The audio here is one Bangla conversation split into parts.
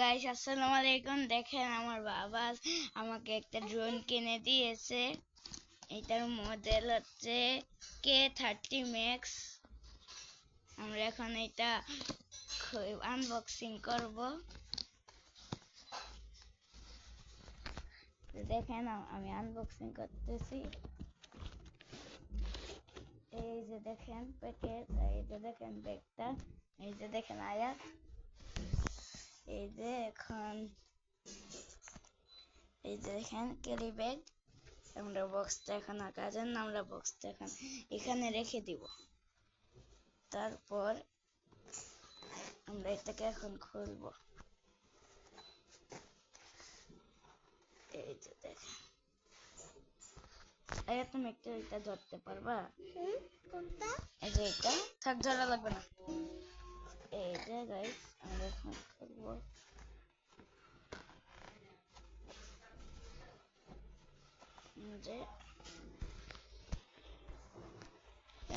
গাইস আসসালামু আলাইকুম। দেখেন আমার বাবা আমাকে একটা ড্রোন কিনে দিয়েছে। এটার মডেল হচ্ছে K30 Max। আমরা এখন এটা আনবক্সিং করব। দেখেন আমি আনবক্সিং করতেছি। এই যে দেখেন প্যাকেট, এই যে দেখেন ব্যাগটা, এই যে দেখেন আয়াত, এই যে এখন এই যে দেখেন ক্যারি ব্যাগ। আমরা বক্সটা এখন কাজের না, আমরা বক্সটা এখন এখানে রেখে দিব। তারপর আমরা এটাকে এখন খুলবো। এই যে দেখেন আয়া, তুমি একটু এটা ধরতে পারবা? এই যে এটা থাক, ধরা লাগবে না। এই যে গাইস আমরা এখন খুলবো। যে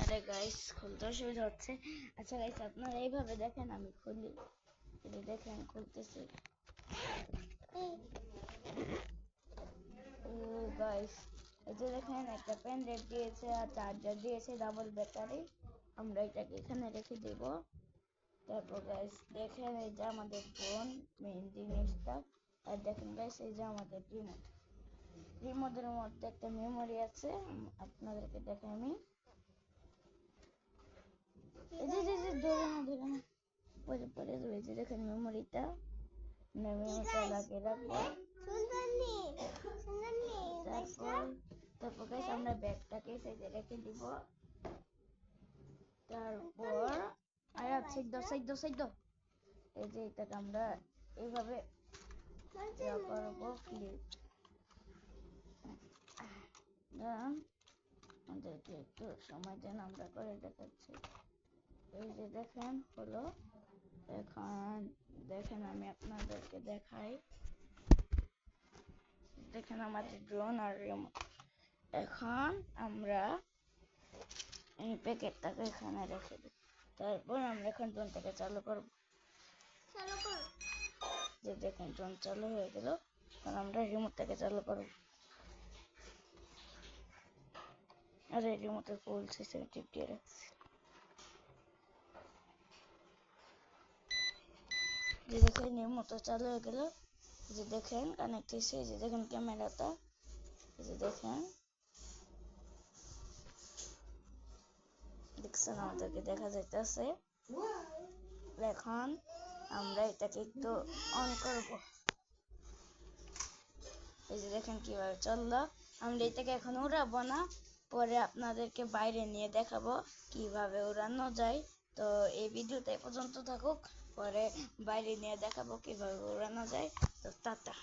আরে গাইস খুলতে অসুবিধা হচ্ছে। আচ্ছা গাইস আপনারা এইভাবে দেখেন, আমি খুলি। এটা দেখেন খুলতেছি। ও গাইস এই যে দেখেন একটা পেন ড্রাইভ দিয়েছে আর চার্জার দিয়েছে, ডাবল ব্যাটারি। আমরা এটাকে এখানে রেখে দেব। তারপর গাইস দেখেন এই যে আমাদের ফোন মেইন জিনিসটা। আর দেখেন গাইস এই যে আমাদের রিমোটের মধ্যে একটা মেমোরি আছে, আপনাদেরকে দেখাই আমি। এই যে ধরে না পরে এই যে দেখেন মেমোরিটা লাগিয়ে রাখবো। তারপর গাইস আমরা ব্যাগটাকে সাইডে রেখে দিব। তারপর আয়া সাইড দাও। এই যে এটাকে আমরা এইভাবে করবো ক্লিপ। আমাদেরকে একটু সময় দেন, আমরা করে দেখাচ্ছি। এই যে দেখেন হলো। এখন দেখেন আমি আপনাদেরকে দেখাই। দেখেন আমাদের ড্রোন আর রিমোট। এখন আমরা এই প্যাকেটটাকে এখানে রেখে দিই। তারপর আমরা এখন ড্রোনটাকে চালু করব। যে দেখেন ড্রোন চালু হয়ে গেল। এখন আমরা রিমোটটাকে চালু করব। আরে রিমোটের ফুল সুইচে টিপ দিয়ে রাখছি। যে দেখেন রিমোট চালু হয়ে গেল। যে দেখেন কানেক্ট হয়েছে। যে দেখেন ক্যামেরাটা, যে দেখেন দেখছেন আমাদেরকে দেখা যাইতেছে। এখন আমরা এটাকে একটু অন করব। এই যে দেখেন কিভাবে চললো। আমরা এটাকে এখন উড়াবো না, পরে আপনাদেরকে বাইরে নিয়ে দেখাবো কিভাবে উড়ানো যায়। তো এই ভিডিওটা এ পর্যন্ত থাকুক, পরে বাইরে নিয়ে দেখাবো কিভাবে উড়ানো যায়। তো টাটা।